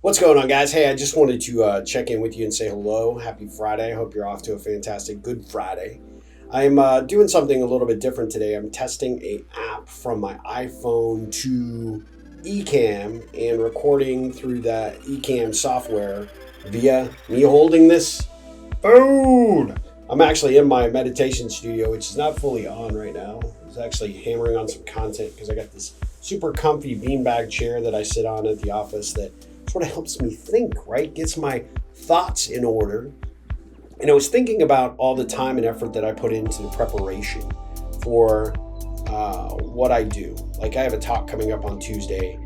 What's going on, guys? Hey, I just wanted to check in with you and say hello. Happy Friday. I hope you're off to a fantastic Good Friday. I'm doing something a little bit different today. I'm testing an app from my iPhone to Ecamm and recording through that Ecamm software via me holding this phone. I'm actually in my meditation studio, which is not fully on right now. I was actually hammering on some content because I got this super comfy beanbag chair that I sit on at the office that sort of helps me think, right? Gets my thoughts in order. And I was thinking about all the time and effort that I put into the preparation for what I do. Like, I have a talk coming up on Tuesday,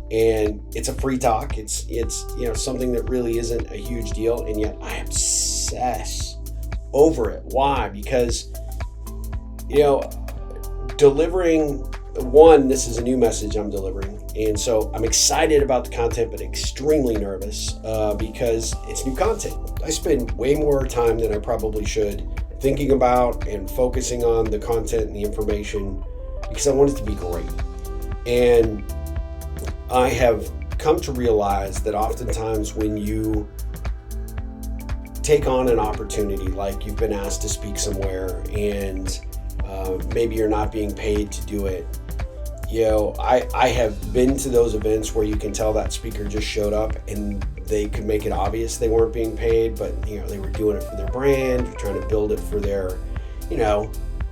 and it's a free talk. It's something that really isn't a huge deal, and yet I obsess over it. Why? Because delivering this is a new message I'm delivering. And so I'm excited about the content, but extremely nervous because it's new content. I spend way more time than I probably should thinking about and focusing on the content and the information because I want it to be great. And I have come to realize that oftentimes when you take on an opportunity, like you've been asked to speak somewhere and maybe you're not being paid to do it, I have been to those events where you can tell that speaker just showed up and they could make it obvious they weren't being paid, but they were doing it for their brand, trying to build it for their,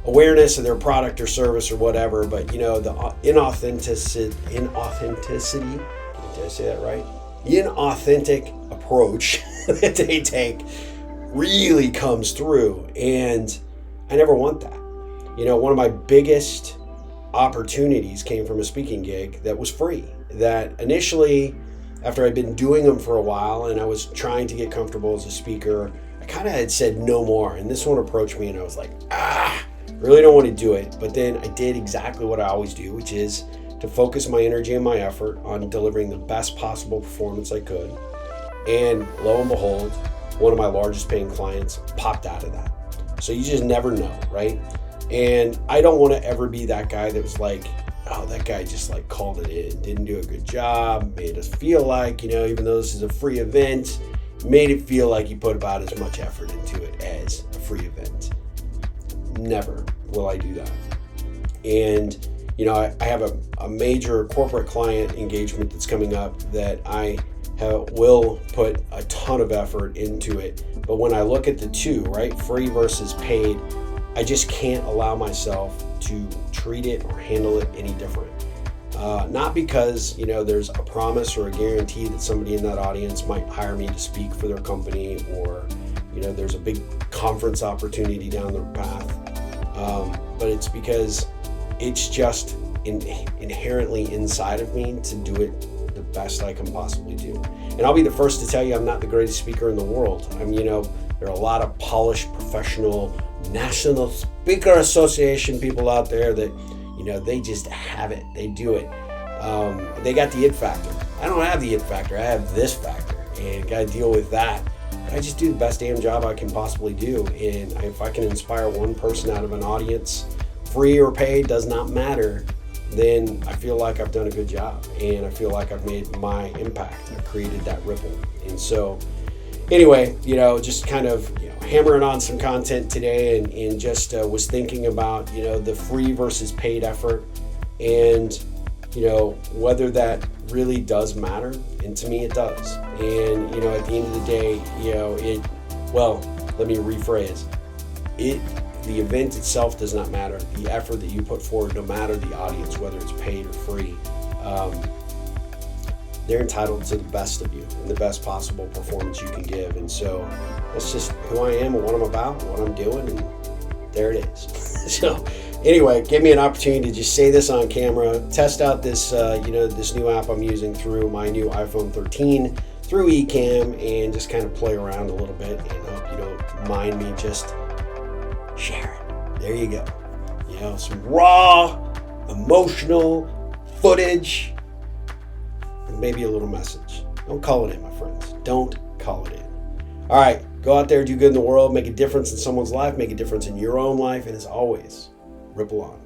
awareness of their product or service or whatever. But the inauthenticity, did I say that right? The inauthentic approach that they take really comes through, and I never want that. One of my biggest opportunities came from a speaking gig that was free, that initially, after I'd been doing them for a while and I was trying to get comfortable as a speaker, I kind of had said no more. And this one approached me and I was like, really don't want to do it. But then I did exactly what I always do, which is to focus my energy and my effort on delivering the best possible performance I could. And lo and behold, one of my largest paying clients popped out of that. So you just never know, right? And I don't want to ever be that guy that was like, oh, that guy just called it in, didn't do a good job, made us feel like, even though this is a free event, made it feel like you put about as much effort into it as a free event. Never will I do that. And, I have a major corporate client engagement that's coming up that I will put a ton of effort into it. But when I look at the two, right, free versus paid, I just can't allow myself to treat it or handle it any different. Not because, there's a promise or a guarantee that somebody in that audience might hire me to speak for their company, or, there's a big conference opportunity down their path. But it's because it's just inherently inside of me to do it the best I can possibly do. And I'll be the first to tell you I'm not the greatest speaker in the world. There are a lot of polished, professional, National Speaker Association people out there that, they just have it. They do it. They got the it factor. I don't have the it factor. I have this factor, and got to deal with that. But I just do the best damn job I can possibly do. And if I can inspire one person out of an audience, free or paid, does not matter, then I feel like I've done a good job. And I feel like I've made my impact. I've created that ripple. And so anyway, just kind of hammering on some content today, and just was thinking about the free versus paid effort, and whether that really does matter. And to me it does. And at the end of the day, let me rephrase it. The event itself does not matter. The effort that you put forward, no matter the audience, whether it's paid or free, they're entitled to the best of you and the best possible performance you can give. And so that's just who I am and what I'm about and what I'm doing, and there it is. So anyway, it gave me an opportunity to just say this on camera, test out this this new app I'm using through my new iPhone 13 through Ecamm, and just kind of play around a little bit, and hope you don't mind me just share it. There you go. Some raw, emotional footage, and maybe a little message. Don't call it in, my friends. Don't call it in. All right, go out there, do good in the world, make a difference in someone's life, make a difference in your own life, and as always, ripple on.